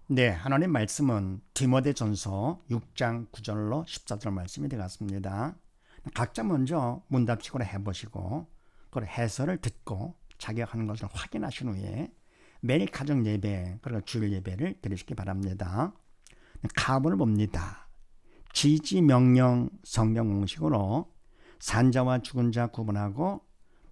네, 하나님 말씀은 디모데전서 6장 9절로 14절 말씀이 되겠습니다. 각자 먼저 문답식으로 해보시고 그걸 해설을 듣고 자기가 하는 것을 확인하신 후에 매일 가정 예배 그리고 주일 예배를 드리시기 바랍니다. 가문을 봅니다. 지지 명령 성경 공식으로 산자와 죽은 자 구분하고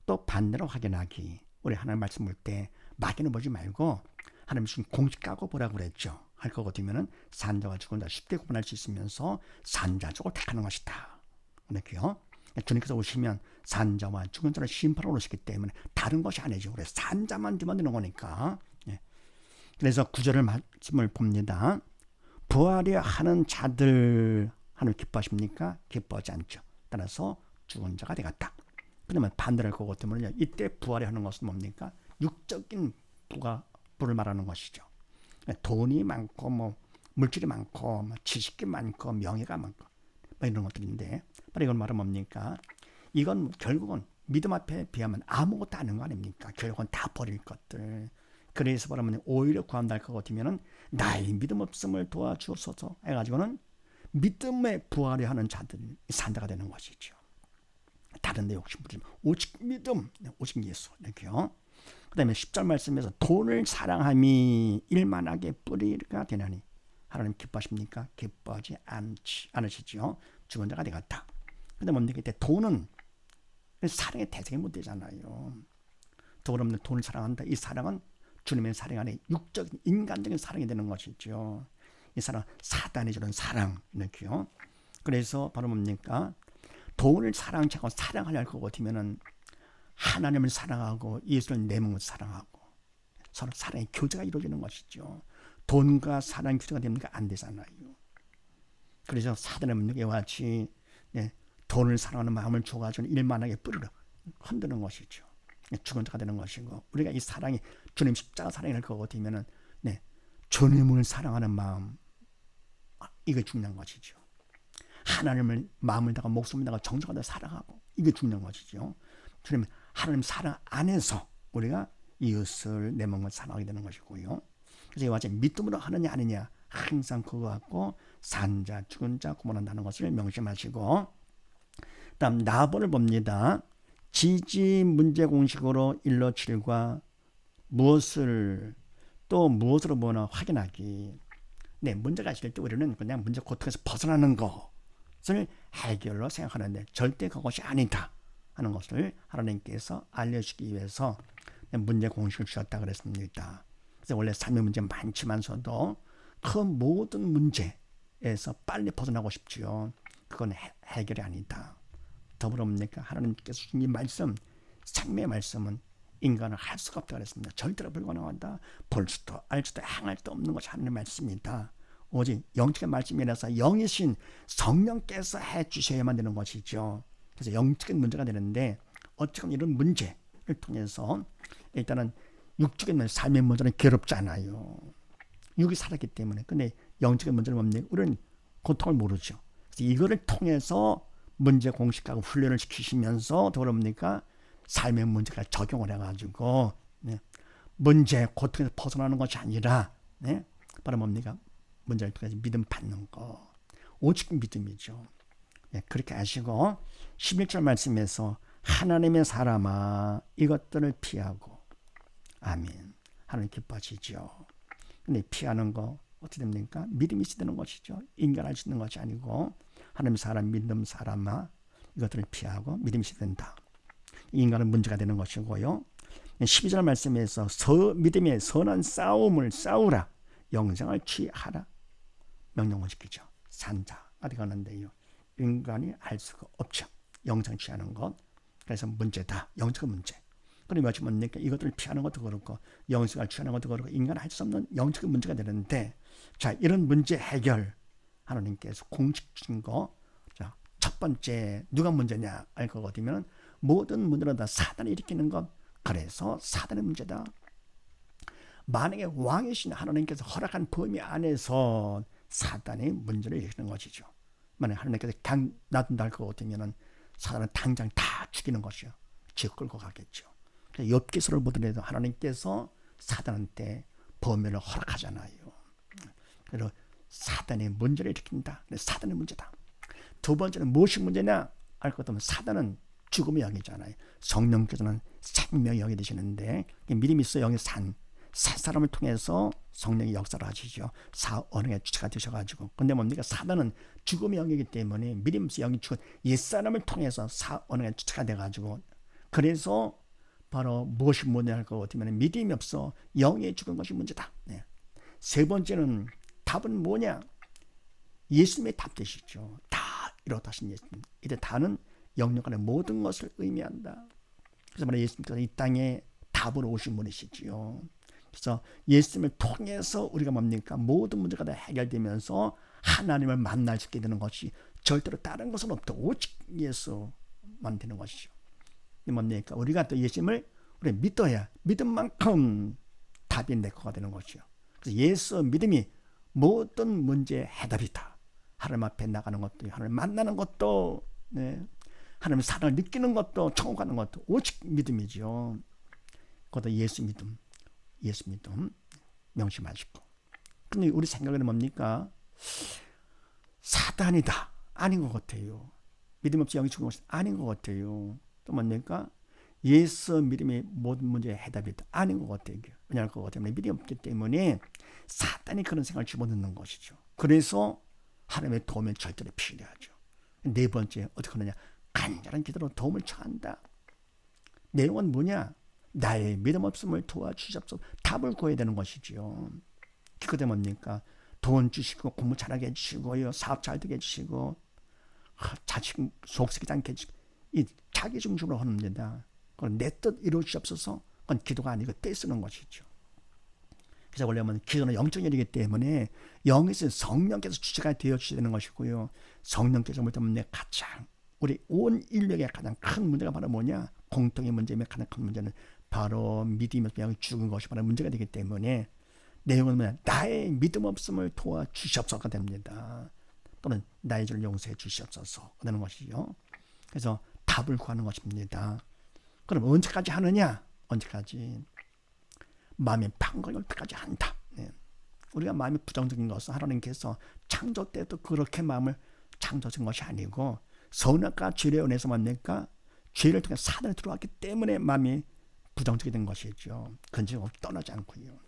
또 반대로 확인하기. 우리 하나님 말씀 볼 때 막연히 보지 말고 하나님 무슨 공식 까고 보라고 그랬죠. 할 거 같으면은 산자와 죽은 자 쉽게 구분할 수 있으면서 산자 쪽을 택하는 것이다. 그렇게요. 주님께서 오시면 산자와 죽은 자를 심판하러 오시기 때문에 다른 것이 아니죠. 그래 산자만 뒤만 되는 거니까. 그래서 구절을 말씀을 봅니다. 부활이 하는 자들 하나님 기뻐하십니까? 기뻐하지 않죠. 따라서 죽은 자가 되겠다. 그러면 반대로 할 거고 때문에 이때 부활이 하는 것은 뭡니까? 육적인 부를 말하는 것이죠. 돈이 많고 뭐 물질이 많고 뭐 지식이 많고 명예가 많고 뭐 이런 것들인데 이건 말은 뭡니까? 이건 결국은 믿음 앞에 비하면 아무것도 아닌 거 아닙니까? 결국은 다 버릴 것들. 그래서 말하면 오히려 구한다 할 것 같으면은 나의 믿음 없음을 도와주소서 해가지고는 믿음에 부활을 하는 자들이 산자가 되는 것이죠. 다른 데 욕심 부리지 오직 믿음, 오직 예수 이렇게요. 그 다음에 10절 말씀에서 돈을 사랑함이 일만하게 뿌리가 되나니 하나님 기뻐하십니까? 기뻐하지 않으시죠. 죽은 자가 되겠다. 근데 뭡니까? 이때 돈은 사랑의 대상이 못 되잖아요. 더 그러면 돈을 사랑한다. 이 사랑은 주님의 사랑 안에 육적인 인간적인 사랑이 되는 것이죠. 이 사랑 사단이 주는 사랑 이렇게요. 그래서 바로 뭡니까? 돈을 사랑치 않고 사랑하려 할 것 같으면은 하나님을 사랑하고 예수를 내 몸을 사랑하고 서로 사랑의 교제가 이루어지는 것이죠. 돈과 사랑 교제가 됩니까? 안 되잖아요. 그래서 사단의 능력에 같이 돈을 사랑하는 마음을 줘가지고 일만하게 뿌리려 흔드는 것이죠. 죽은 자가 되는 것이고 우리가 이 사랑이 주님 십자가 사랑이 될 것 같으면은 주님을 사랑하는 마음 이게 중요한 것이죠. 하나님을 마음을 다가 목숨을 다가 정성을 다가 사랑하고 이게 중요한 것이죠. 주님 하나님 사랑 안에서 우리가 이웃을 내 몸을 사랑하게 되는 것이고요. 그래서 이와 같이 믿음으로 하느냐 아니냐 항상 그거 갖고 산자 죽은 자 구분한다는 것을 명심하시고 다음 나번을 봅니다. 지지 문제 공식으로 1로 7과 무엇을 또 무엇으로 보나 확인하기. 네, 문제가 있을 때 우리는 그냥 문제 고통에서 벗어나는 것을 해결로 생각하는데 절대 그것이 아니다 하는 것을 하나님께서 알려주기 위해서 문제 공식을 주셨다 그랬습니다. 그래서 원래 삶의 문제 많지만서도 그 모든 문제에서 빨리 벗어나고 싶지요. 그건 해결이 아니다. 더불어 뭡니까? 하나님께서 주신 이 말씀, 생명의 말씀은 인간은 할 수가 없다 그랬습니다. 절대로 불가능하다. 볼 수도 알 수도 행할 수 없는 것이 하나님의 말씀이다. 오직 영적인 말씀이라서 영이신 성령께서 해주셔야만 되는 것이죠. 그래서 영적인 문제가 되는데 어쨌든 이런 문제를 통해서 일단은 육적인 삶의 문제는 괴롭지 않아요. 육이 살았기 때문에. 근데 영적인 문제는 뭡니까? 우리는 고통을 모르죠. 그래서 이거를 통해서 문제 공식하고 훈련을 시키시면서 더럽니까 삶의 문제가 적용을 해가지고 문제 고통에서 벗어나는 것이 아니라 바로 뭡니까 문제를 통해서 믿음 받는 거 오직 믿음이죠. 그렇게 하시고 11절 말씀에서 하나님의 사람아 이것들을 피하고 아멘. 하나님 기뻐하시죠. 근데 피하는 거 어떻게 됩니까? 믿음이 있어야 되는 것이죠. 인간 할 수 있는 것이 아니고 하나님 사람 믿음 사람아 이것들을 피하고 믿음이 있어야 된다. 인간은 문제가 되는 것이고요. 12절 말씀에서 믿음의 선한 싸움을 싸우라. 영생을 취하라. 명령을 시키죠. 산자가 되었는데요. 인간이 할 수가 없죠. 영생 취하는 것. 그래서 문제다. 영적 문제. 그럼 마치 뭡니까? 이것들을 피하는 것도 그렇고 영생을 취하는 것도 그렇고 인간은 할 수 없는 영적 문제가 되는데 자 이런 문제 해결 하나님께서 공식 주신 거. 자, 첫 번째 누가 문제냐 알 것 같으면 모든 문제는 다 사단이 일으키는 것. 그래서 사단의 문제다. 만약에 왕이신 하나님께서 허락한 범위 안에서 사단이 문제를 일으키는 것이죠. 만약에 하나님께서 그냥 놔둔다 할 것 같으면 사단은 당장 다 죽이는 것이요. 지옥 끌고 가겠죠. 욥기서를 보더라도 하나님께서 사단한테 범위를 허락하잖아요. 그리고 사단의 문제를 일으킨다. 사단의 문제다. 두 번째는 무엇이 문제냐? 알 것 없으면 사단은 죽음의 영이잖아요. 성령께서는 생명의 영이 되시는데 믿음이 있어 영의 산 사람을 통해서 성령의 역사를 하시죠. 언어의 주체가 되셔가지고. 근데 뭡니까? 사단은 죽음의 영이기 때문에 믿음 있어 영이 죽은 옛사람을 통해서 언어의 주체가 돼가지고 그래서 바로 무엇이 문제할 것 같으면 믿음이 없어 영이 죽은 것이 문제다. 네. 세 번째는 답은 뭐냐? 예수님의 답 되시죠. 다 이렇다신 예수님. 이때 다는 영역간의 모든 것을 의미한다. 그래서 말해 예수님께서 이 땅에 답으로 오신 분이시지요. 그래서 예수님을 통해서 우리가 뭡니까? 모든 문제가 다 해결되면서 하나님을 만날 수 있게 되는 것이 절대로 다른 것은 없다. 오직 예수만 되는 것이죠. 이 뭡니까? 우리가 또 예수님을 우리 믿어야 믿은 만큼 답이 내 거가 되는 것이죠. 그래서 예수 믿음이 모든 문제의 해답이다. 하나님 앞에 나가는 것도, 하나님 만나는 것도, 네. 하나님의 사랑을 느끼는 것도, 천국 가는 것도 오직 믿음이죠. 그것도 예수 믿음 명심하시고. 근데 우리 생각에는 뭡니까? 사단이다. 아닌 것 같아요. 믿음 없이 영이 죽은 것이 아닌 것 같아요. 또 뭡니까? 예수 믿음이 모든 문제의 해답이다. 아닌 것 같아요. 왜냐할 것 같아요. 믿음이 없기 때문에 사단이 그런 생각을 집어넣는 것이죠. 그래서 하나님의 도움이 절대로 필요하죠. 네 번째 어떻게 하느냐? 간절한 기도로 도움을 청한다. 내용은 뭐냐? 나의 믿음 없음을 도와주시옵소서. 답을 구해야 되는 것이지요. 그때 뭡니까? 돈 주시고 공부 잘하게 해주시고요. 사업 잘 되게 해주시고 자식 속쓰지 않게 해주시고 이 자기 중심으로 하는 데다. 그건 내 뜻 이루어주시옵소서. 그건 기도가 아니고 떼쓰는 것이죠. 그래서 원래는 기도는 영적 일이기 때문에 영에서 성령께서 주체가 되어 주셔야 되는 것이고요. 성령께서 뭘 때문에 가장 우리 온 인류의 가장 큰 문제가 바로 뭐냐? 공통의 문제며 가장 큰 문제는 바로 믿음이 없이 죽은 것이 바로 문제가 되기 때문에 내용은 뭐냐? 나의 믿음 없음을 도와주시옵소서가 됩니다. 또는 나의 죄를 용서해 주시옵소서 되는 것이죠. 그래서 답을 구하는 것입니다. 그럼 언제까지 하느냐? 언제까지? 마음의 판단이 올 때까지 한다. 네. 우리가 마음이 부정적인 것은 하나님께서 창조 때도 그렇게 마음을 창조하신 것이 아니고 선악과 죄의 은혜에서 뭡니까? 죄를 통해 사단이 들어왔기 때문에 마음이 부정적이 된 것이죠. 근심 없이 떠나지 않고요.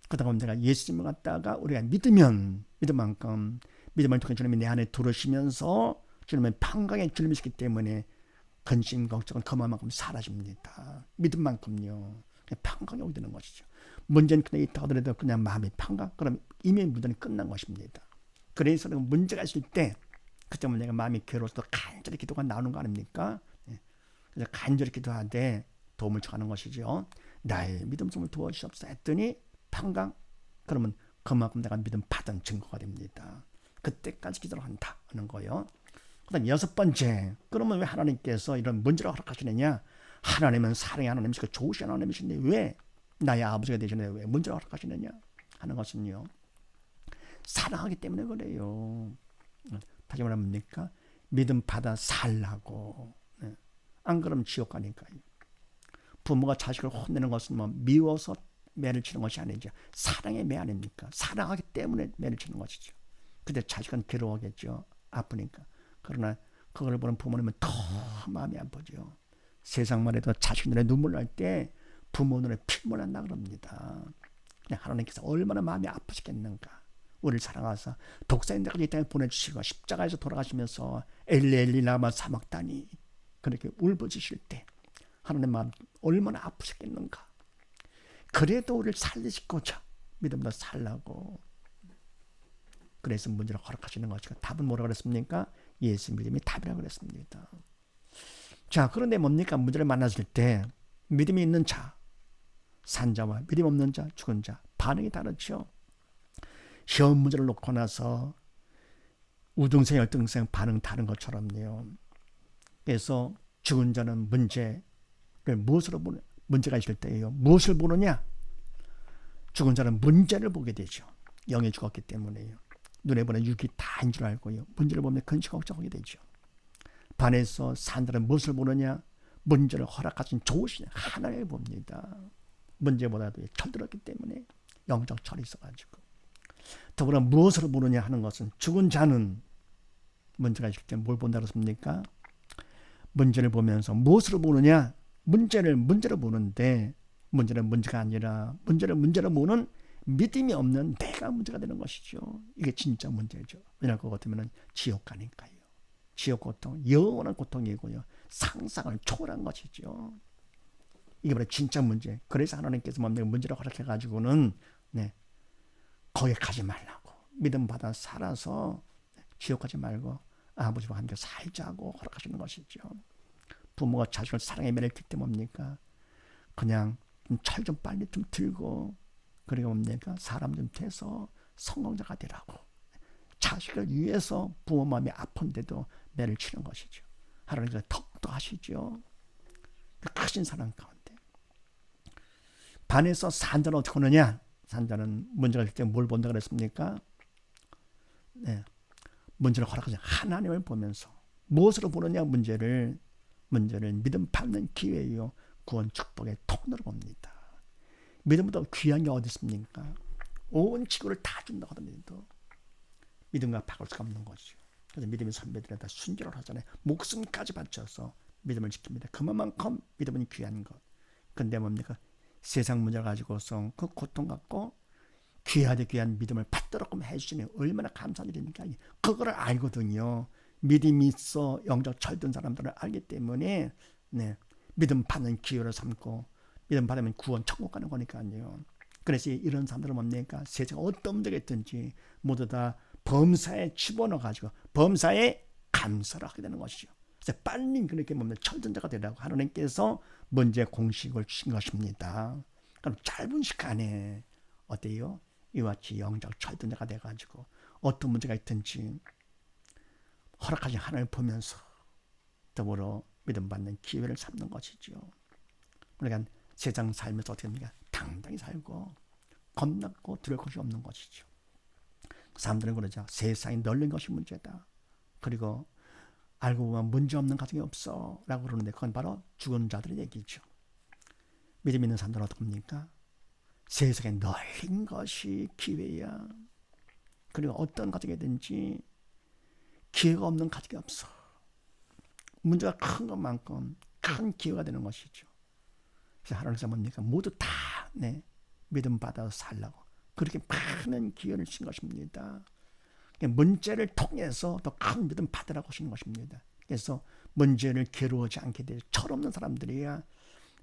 그러다가 내가 예수님을 갖다가 우리가 믿으면 믿을 만큼 믿음을 통해 주님이 내 안에 들어오시면서 주님의 평강에 주님이시기 때문에 근심 걱정은 그만큼 사라집니다. 믿음 만큼요. 평강이 오게 되는 것이죠. 문제는 그냥 있다 하더라도 그냥 마음이 평강. 그럼 이미 문제는 끝난 것입니다. 그래서 문제가 있을 때 그때면 내가 마음이 괴로워서 간절히 기도가 나오는 거 아닙니까? 그래서 간절히 기도하되 도움을 청하는 것이죠. 나의 믿음성을 도와주시옵소서 했더니 평강. 그러면 그만큼 내가 믿음 받은 증거가 됩니다. 그때까지 기도를 한다 하는 거예요. 그다음 여섯 번째. 그러면 왜 하나님께서 이런 문제를 허락하시느냐? 하나님은 사랑의 하나님이시고 좋으신 하나님이신데 왜 나의 아버지가 되시는데 왜 문제를 허락하시느냐 하는 것은요. 사랑하기 때문에 그래요. 다시 말하면 뭡니까? 믿음 받아 살라고. 네. 안 그러면 지옥 가니까요. 부모가 자식을 혼내는 것은 뭐 미워서 매를 치는 것이 아니죠. 사랑의 매 아닙니까? 사랑하기 때문에 매를 치는 것이죠. 근데 자식은 괴로워하겠죠. 아프니까. 그러나 그걸 보는 부모님은 더 마음이 아프죠. 세상만 해도 자식 눈에 눈물 날 때 부모 눈에 피물 난다 그럽니다. 하나님께서 얼마나 마음이 아프시겠는가. 우리를 사랑하사 독사인들까지 이 땅에 보내주시고 십자가에서 돌아가시면서 엘리 라마 사막다니 그렇게 울부짖으실 때 하나님 마음 얼마나 아프셨겠는가. 그래도 우리를 살리시고자 믿음으로 살라고. 그래서 문제를 허락하시는 것이고 답은 뭐라고 그랬습니까? 예수 믿음이 답이라고 그랬습니다. 자, 그런데 뭡니까? 문제를 만났을 때 믿음이 있는 자, 산 자와 믿음 없는 자, 죽은 자 반응이 다르죠. 시험 문제를 놓고 나서 우등생, 열등생 반응 다른 것처럼요. 그래서 죽은 자는 문제를 무엇으로 보는 문제가 있을 때예요. 무엇을 보느냐? 죽은 자는 문제를 보게 되죠. 영이 죽었기 때문에요. 눈에 보는 육이 다인 줄 알고요. 문제를 보면 근심 걱정하게 되죠. 반해서 산들은 무엇을 보느냐? 문제를 허락하신 좋으신 하나님을 봅니다. 문제보다도 철들었기 때문에 영적 철이 있어가지고. 더불어 무엇으로 보느냐 하는 것은 죽은 자는 문제가 있을 때 뭘 본다 그랬습니까? 문제를 보면서 무엇으로 보느냐? 문제로 보는데 문제는 문제가 아니라 문제로 보는 믿음이 없는 내가 문제가 되는 것이죠. 이게 진짜 문제죠. 왜냐하면 그거 같으면 지옥 가니까요. 지옥 고통, 영원한 고통이고요. 상상을 초월한 것이죠. 이게 바로 진짜 문제. 그래서 하나님께서 문제를 허락해가지고는 거기에 가지 말라고. 믿음 받아 살아서 지옥 가지 말고 아버지와 함께 살자고 허락하시는 것이죠. 부모가 자식을 사랑의 매를 들 때 뭡니까? 그냥 철 좀 빨리 좀 들고 그리고 뭡니까? 사람 좀 돼서 성공자가 되라고. 자식을 위해서 부모 마음이 아픈데도 매를 치는 것이죠. 하나님께서 더욱더 하시죠. 그 크신 사랑 가운데. 반에서 산자는 어떻게 하느냐? 산자는 문제가 있을 때 뭘 본다 그랬습니까? 문제를 허락하지 하나님을 보면서 무엇으로 보느냐 문제를 믿음 받는 기회요 구원 축복의 통로로 봅니다. 믿음보다 귀한 게 어디 있습니까? 온 지구를 다 준다고 하더라도 믿음과 바꿀 수가 없는 것이죠. 그래서 믿음의 선배들은 다 순결을 하잖아요. 목숨까지 바쳐서 믿음을 지킵니다. 그만큼 믿음은 귀한 것. 근데 뭡니까? 세상 문제를 가지고서 그 고통 갖고 귀하되 귀한 믿음을 받도록 해주시니 얼마나 감사한 일입니까? 그거를 알거든요. 믿음이 있어 영적 철든 사람들은 알기 때문에 믿음 받는 기회를 삼고 믿음 받으면 구원 천국 가는 거니까요. 그래서 이런 사람들은 뭡니까? 세상에 어떤 문제가 있든지 모두 다 범사에 집어넣어가지고 범사에 감사를 하게 되는 것이죠. 그래서 빨리 그렇게 철든자가 되라고 하나님께서 문제 공식을 주신 것입니다. 그럼 짧은 시간에 어때요? 이와 같이 영적 철든자가 돼가지고 어떤 문제가 있든지 허락하신 하나님을 보면서 더불어 믿음 받는 기회를 삼는 것이죠. 그러니까 세상 살면서 어떻게 합니까? 당당히 살고 겁나고 두려울 것이 없는 것이죠. 사람들은 그러죠. 세상이 널린 것이 문제다. 그리고 알고 보면 문제 없는 가정이 없어 라고 그러는데 그건 바로 죽은 자들의 얘기죠. 믿음 있는 사람들은 어떻습니까? 세상에 널린 것이 기회야. 그리고 어떤 가정이든지 기회가 없는 가정이 없어. 문제가 큰 것만큼 큰 기회가 되는 것이죠. 그래서 하나님께서 뭡니까? 모두 다 믿음 받아서 살라고 그렇게 많은 기회를 주신 것입니다. 문제를 통해서 더 큰 믿음 받으라고 하시는 것입니다. 그래서 문제를 괴로워하지 않게 될 철없는 사람들이야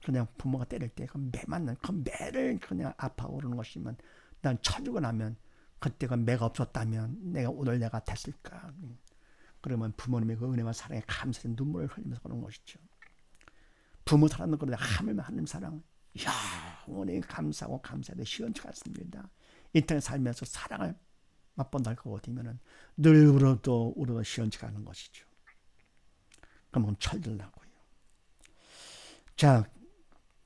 그냥 부모가 때릴 때 그 매 맞는 그 매를 그냥 아파하고 그러는 것이면 난 쳐주고 나면 그때가 매가 없었다면 내가 오늘 내가 됐을까. 그러면 부모님의 그 은혜와 사랑에 감사의 눈물을 흘리면서 그러는 것이죠. 부모 사랑은 그러다 하나님 사랑 영원히 감사하고 감사해도 시원치가 않습니다. 인터넷 살면서 사랑을 맛본다 할 것 같으면 늘 울어도 시원치가 않은 것이죠. 그럼 철들라고요. 자,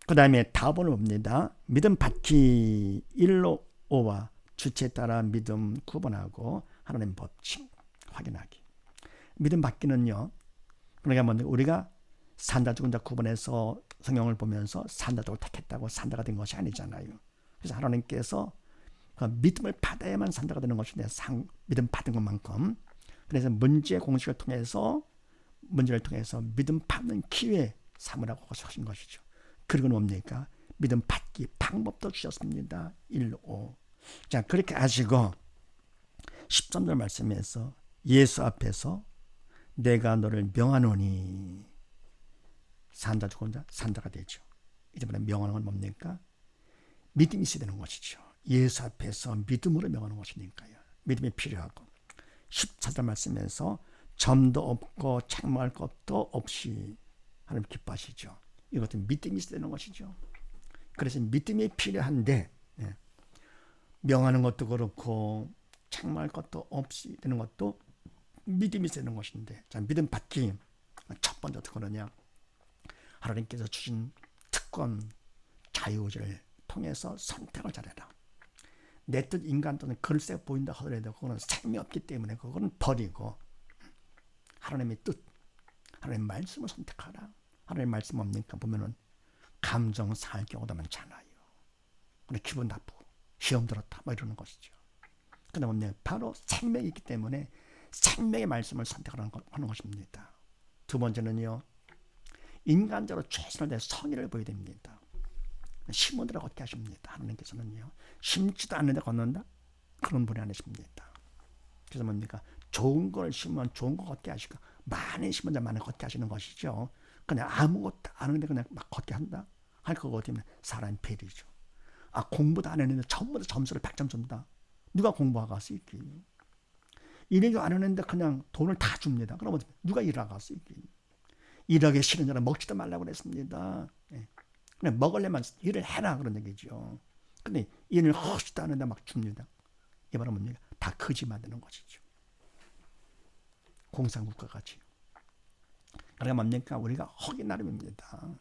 그 다음에 다음을 봅니다. 믿음 받기 1로 5와 주체에 따라 믿음 구분하고 하나님 법칙 확인하기. 믿음 받기는요. 그러니까 뭔데 우리가 산자 죽은 자 구분해서 성경을 보면서 산자적으로 택했다고 산자가 된 것이 아니잖아요. 그래서 하나님께서 그 믿음을 받아야만 산자가 되는 것인데 믿음 받은 것만큼 그래서 문제의 공식을 통해서 문제를 통해서 믿음 받는 기회 삼으라고 하신 것이죠. 그리고 뭡니까? 믿음 받기 방법도 주셨습니다. 1, 5. 자, 그렇게 하시고 13절 말씀에서 예수 앞에서 내가 너를 명하노니 산자 죽은 자 산자가 되죠. 이제부터 명하는 건 뭡니까? 믿음이 있어야 되는 것이죠. 예수 앞에서 믿음으로 명하는 것이니까요. 믿음이 필요하고 14절 말씀에서 점도 없고 책망할 것도 없이 하나님 기뻐하시죠. 이것은 믿음이 있어야 되는 것이죠. 그래서 믿음이 필요한데 명하는 것도 그렇고 책망할 것도 없이 되는 것도 믿음이 있어야 되는 것인데 자, 믿음 받기 첫 번째 어떻게 하느냐. 하나님께서 주신 특권 자유의지를 통해서 선택을 잘해라. 내 뜻 인간 또는 글쎄 보인다 하더라도 그거는 생명이 없기 때문에 그거는 버리고 하나님의 뜻 하나님의 말씀을 선택하라. 하나님의 말씀 뭡니까? 보면은 감정 상할 경우도 많잖아요. 기분 나쁘고 시험 들었다 뭐 이러는 것이죠. 그다음에 바로 생명이 있기 때문에 생명의 말씀을 선택하는 것입니다. 두 번째는요, 인간적으로 최선을 다해 성의를 보여야 됩니다. 심은 대로 걷게 하십니다. 하나님께서는요, 심지도 않는데 걷는다? 그런 분이 아니십니다. 그래서 뭡니까? 좋은 걸 심으면 좋은 거 걷게 하시고, 많이 심은 자 많이 걷게 하시는 것이죠. 그냥 아무것도 안 하는데 그냥 막 걷게 한다? 할 것 같으면 사람이 폐리죠. 아, 공부도 안 했는데 전부 다 점수를 100점 준다? 누가 공부하고 수 있기? 일도 안 하는데 그냥 돈을 다 줍니다. 그러면 누가 일하고 수 있기? 일하기 싫은 자는 먹지도 말라고 그랬습니다. 예. 그냥 먹으려면 일을 해라 그런 얘기죠. 근데 일을 허시도 않는데 막 줍니다. 이 말은 뭡니까? 다 거지 만드는 것이죠. 공산국가 같이. 그러니까 뭡니까? 우리가 허기 나름입니다.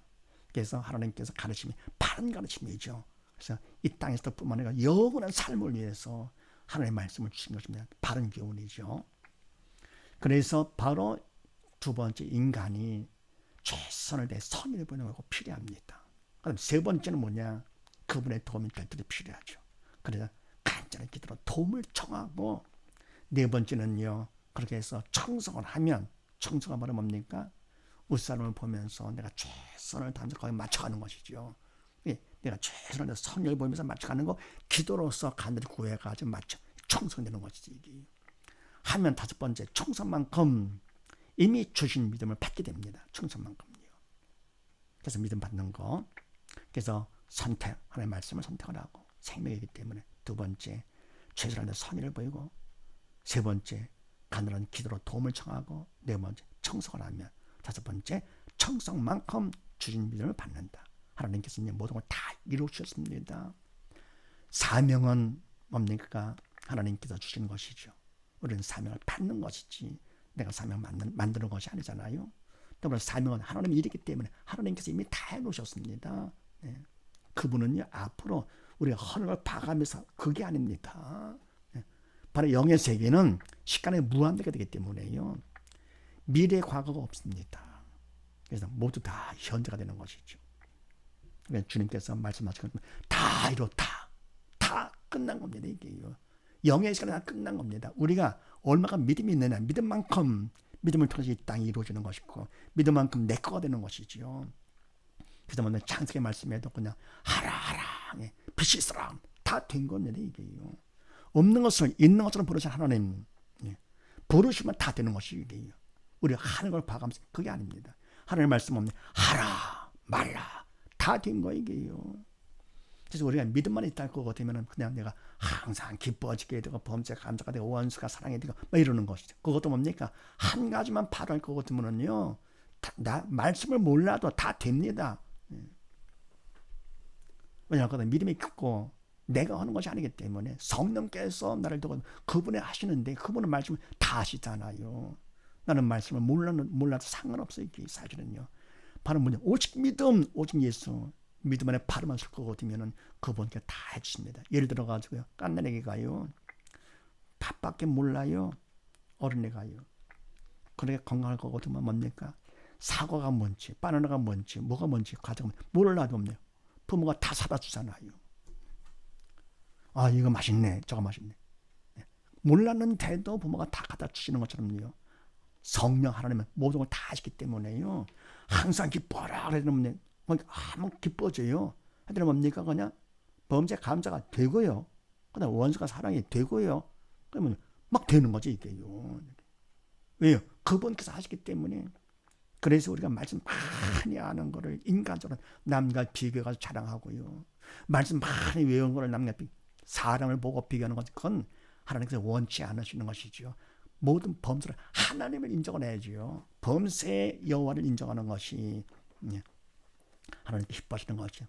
그래서 하나님께서 가르침이 바른 가르침이죠. 그래서 이 땅에서 뿐만 아니라 영원한 삶을 위해서 하나님의 말씀을 주신 것입니다. 바른 교훈이죠. 그래서 바로 두 번째, 인간이 최선을 다해 선의를 보이는 거 필요합니다. 그럼 세 번째는 뭐냐? 그분의 도움이 별도로 필요하죠. 그래서 간절한 기도로 도움을 청하고, 네 번째는요, 그렇게 해서 청성을 하면, 청성은 바로 뭡니까? 웃사람을 보면서 내가 최선을 다하면서 거기에 맞춰가는 것이죠. 내가 최선을 다해서 선을 보면서 맞춰가는 거, 기도로서 간절히 구해가지고 맞춰 청성되는 것이지. 이게. 하면 다섯 번째, 청성만큼 이미 주신 믿음을 받게 됩니다. 청성만큼요. 그래서 믿음 받는 거. 그래서 선택, 하나님의 말씀을 선택을 하고, 생명이기 때문에 두 번째, 최선을 다해서 선의를 보이고, 세 번째, 간절한 기도로 도움을 청하고, 네 번째, 청성을 하면, 다섯 번째, 청성만큼 주신 믿음을 받는다. 하나님께서 모든 걸 다 이루셨습니다. 사명은 뭡니까? 하나님께서 주신 것이죠. 우리는 사명을 받는 것이지 내가 사명 만드는 것이 아니잖아요. 또한 사명은 하나님의 일이기 때문에 하나님께서 이미 다 해놓으셨습니다. 네. 그분은요, 앞으로 우리가 하는 걸 봐가면서 그게 아닙니다. 네. 바로 영의 세계는 시간에 무한되게 되기 때문에요, 미래 과거가 없습니다. 그래서 모두 다 현재가 되는 것이죠. 그러니까 주님께서 말씀하신 것처럼 다 이렇다, 다 끝난 겁니다. 이게요, 영의 시간은 다 끝난 겁니다. 우리가 얼마나 믿음이 있느냐, 믿음만큼 믿음을 통해서 이 땅이 이루어지는 것이고, 믿음만큼 내 거가 되는 것이지요. 그래서 오늘 창세기 말씀에도 그냥 하라 예, 빛이 있어라 다 된 겁니다. 이게요, 없는 것을 있는 것처럼 부르신 하나님, 예, 부르시면 다 되는 것이 이게요. 우리가 하는 걸 봐가면서 그게 아닙니다. 하나님의 말씀 없네, 하라 말라 다 된 거 이게요. 그래서 우리가 믿음만 있다 할 것 같으면 그냥 내가 항상 기뻐지게 되고 범죄가 감사가 되고 원수가 사랑이 되고 막 이러는 것이죠. 그것도 뭡니까? 한 가지만 바랄 것 같으면요, 나 말씀을 몰라도 다 됩니다. 왜냐하면 믿음이 깊고 내가 하는 것이 아니기 때문에 성령께서 나를 두고 그분이 하시는데, 그분은 말씀을 다 하시잖아요. 나는 말씀을 몰라도 상관없어요. 이게 사실은요, 바로 뭐냐, 오직 믿음, 오직 예수, 믿음 안에 발음만 쓸 것 같으면 그분께 다 해주십니다. 예를 들어가지고요, 깐난애기가요, 밥밖에 몰라요. 어린애가요. 그렇게 건강할 것 같으면 뭡니까? 사과가 뭔지, 바나나가 뭔지, 뭐가 뭔지 가져가면 몰라도 없네요. 부모가 다 사다 주잖아요. 아, 이거 맛있네, 저거 맛있네. 몰랐는데도 부모가 다 갖다 주시는 것처럼요, 성령 하나님은 모든 걸 다 하시기 때문에요, 항상 기뻐라 그러면 아무 기뻐져요. 하여튼 뭡니까? 그냥 범죄 감사가 되고요, 그다음 원수가 사랑이 되고요, 그러면 막 되는 거지 이게요. 왜요? 그분께서 하시기 때문에. 그래서 우리가 말씀 많이 아는 거를 인간적으로 남과 비교해서 자랑하고요, 말씀 많이 외운 거를 남과 사람을 보고 비교하는 것은 그건 하나님께서 원치 않으시는 것이죠. 모든 범죄를 하나님을 인정을 해야죠. 범죄의 여호와를 인정하는 것이 하나님께 기뻐하시는 거죠.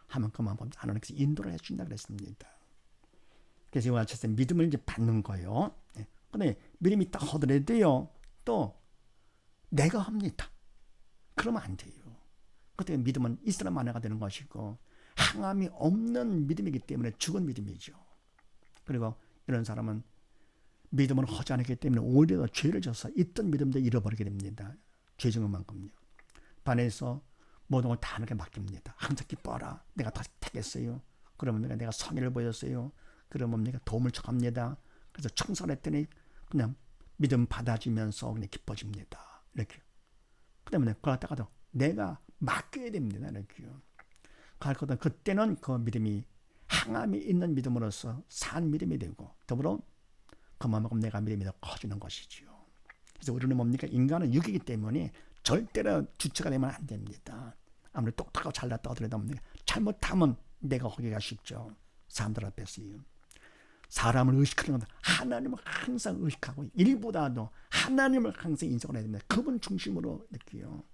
하면 그만 보면 하나님께서 인도를 해준다 그랬습니다. 그래서 이와 같이 믿음을 이제 받는 거예요. 근데 믿음이 있다 하더라도요, 또 내가 합니다. 그러면 안 돼요. 그때 믿음은 있으나 마나가 되는 것이고, 항암이 없는 믿음이기 때문에 죽은 믿음이죠. 그리고 이런 사람은 믿음을 하지 않았기 때문에 오히려 더 죄를 져서 있던 믿음도 잃어버리게 됩니다. 죄 지은 만큼요. 반해서 모든 걸 다 하나님께 맡깁니다. 항상 기뻐라, 내가 다 택했어요. 그러면 내가 선의를 보였어요. 그러면 내가 도움을 청합니다. 그래서 충성했더니 그냥 믿음 받아지면서 그냥 기뻐집니다. 이렇게. 그 때문에 그러다가도 내가 맡겨야 됩니다. 이렇게요. 그렇거든. 그때는 그 믿음이 항암이 있는 믿음으로서 산 믿음이 되고 더불어 그만큼 내가 믿음이 더 커지는 것이지요. 그래서 우리는 뭡니까? 인간은 육이기 때문에 절대로 주체가 되면 안 됩니다. 아무리 똑똑하고 잘났다 하더라도 잘못하면 내가 거기가 쉽죠. 사람들 앞에서요. 사람을 의식하는 건 하나님을 항상 의식하고 일보다도 하나님을 항상 인정을 해야 됩니다. 그분 중심으로 느껴요.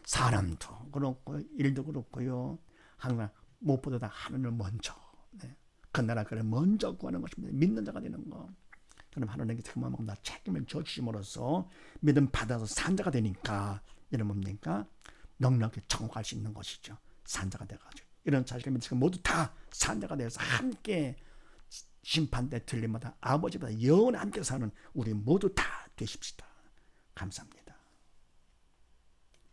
사람도 그렇고 일도 그렇고요. 항상 무엇보다 다 하나님을 먼저 그 나라를 먼저 구하는 것입니다. 믿는 자가 되는 거. 그럼 하나님께 그만큼 다 책임을 져주심으로써 믿음 받아서 산자가 되니까 이런 뭡니까? 넉넉히 청구할 수 있는 것이죠. 산자가 돼가지고 이런 사실을 믿으시고 모두 다 산자가 되어서 함께 심판대 들림마다 아버지보다 영원히 함께 사는 우리 모두 다 되십시다. 감사합니다.